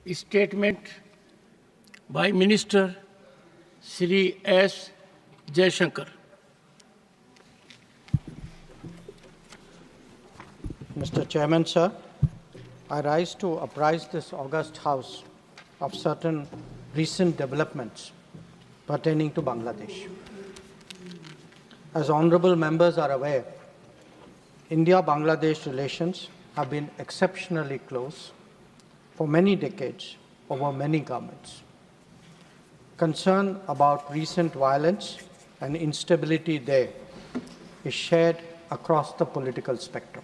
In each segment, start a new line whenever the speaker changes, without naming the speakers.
statement by Minister Shri S. Jaishankar.
Mr. Chairman, sir, I rise to apprise this august House of certain recent developments pertaining to Bangladesh. As honorable members are aware, India-Bangladesh relations have been exceptionally close for many decades over many governments. Concern about recent violence and instability there is shared across the political spectrum.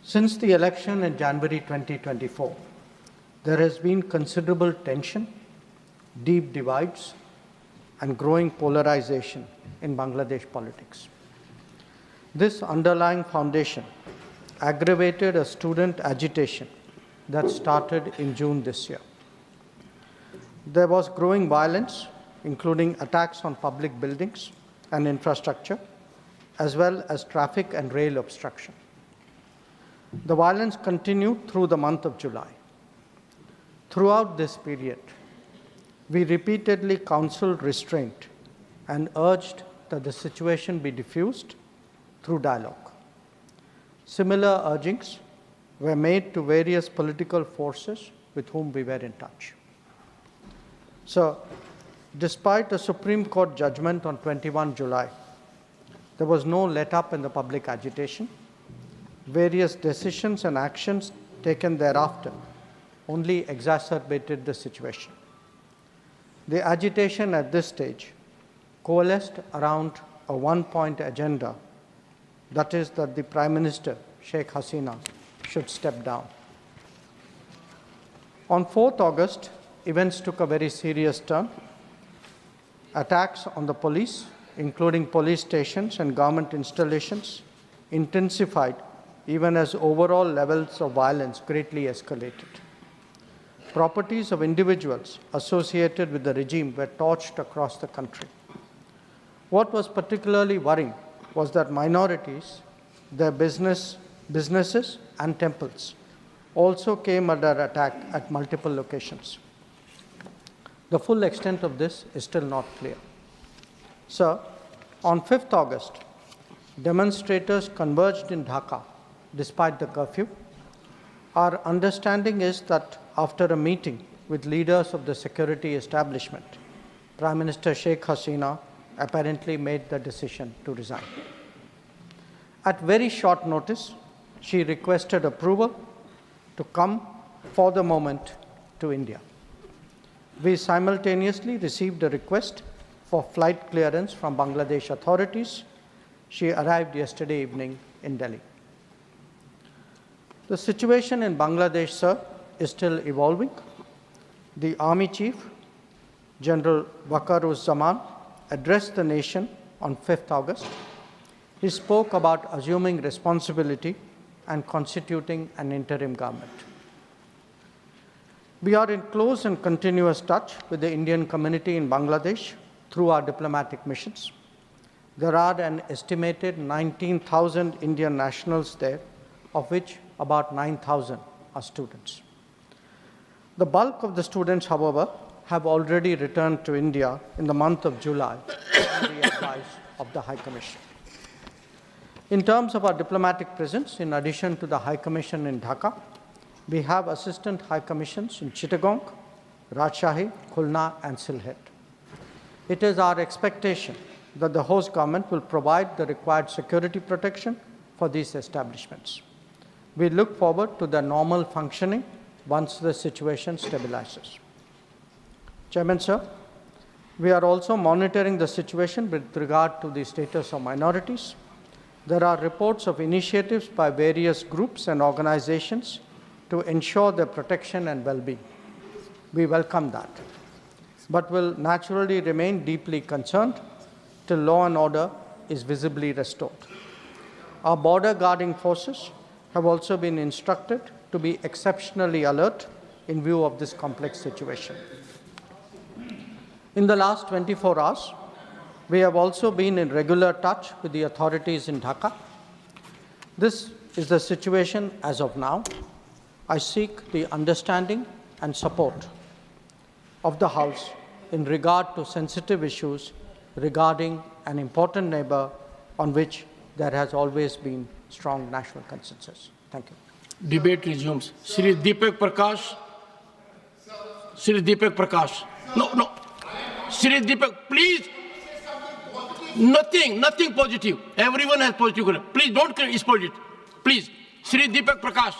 Since the election in January 2024, there has been considerable tension, deep divides, and growing polarization in Bangladesh politics. This underlying foundation aggravated a student agitation that started in June this year. There was growing violence, including attacks on public buildings and infrastructure, as well as traffic and rail obstruction. The violence continued through the month of July. Throughout this period, we repeatedly counseled restraint and urged that the situation be diffused through dialogue. Similar urgings were made to various political forces with whom we were in touch. So, despite a Supreme Court judgment on 21 July, there was no let-up in the public agitation. Various decisions and actions taken thereafter only exacerbated the situation. The agitation at this stage coalesced around a one-point agenda, that is that the Prime Minister, Sheikh Hasina, should step down. On 4th August, events took a very serious turn. Attacks on the police, including police stations and government installations, intensified even as overall levels of violence greatly escalated. Properties of individuals associated with the regime were torched across the country. What was particularly worrying was that minorities, their businesses and temples also came under attack at multiple locations. The full extent of this is still not clear. Sir, on 5th August, demonstrators converged in Dhaka despite the curfew. Our understanding is that after a meeting with leaders of the security establishment, Prime Minister Sheikh Hasina apparently made the decision to resign. At very short notice, she requested approval to come for the moment to India. We simultaneously received a request for flight clearance from Bangladesh authorities. She arrived yesterday evening in Delhi. The situation in Bangladesh, sir, is still evolving. The Army Chief, General Waqar-uz-Zaman, addressed the nation on 5th August. He spoke about assuming responsibility and constituting an interim government. We are in close and continuous touch with the Indian community in Bangladesh through our diplomatic missions. There are an estimated 19,000 Indian nationals there, of which about 9,000 are students. The bulk of the students, however, have already returned to India in the month of July on the advice of the High Commission. In terms of our diplomatic presence, in addition to the High Commission in Dhaka, we have Assistant High Commissions in Chittagong, Rajshahi, Khulna, and Sylhet. It is our expectation that the host government will provide the required security protection for these establishments. We look forward to their normal functioning once the situation stabilizes. Chairman, sir, we are also monitoring the situation with regard to the status of minorities. There are reports of initiatives by various groups and organizations to ensure their protection and well-being. We welcome that, but will naturally remain deeply concerned till law and order is visibly restored. Our border guarding forces have also been instructed to be exceptionally alert in view of this complex situation. In the last 24 hours, we have also been in regular touch with the authorities in Dhaka. This is the situation as of now. I seek the understanding and support of the House in regard to sensitive issues regarding an important neighbor on which there has always been strong national consensus. Thank you.
Debate resumes. Shri Deepak Prakash. Shri Deepak Prakash. No. Shri Deepak, please. Nothing positive. Everyone has positive. Please don't spoil it. Please. Shri Deepak Prakash.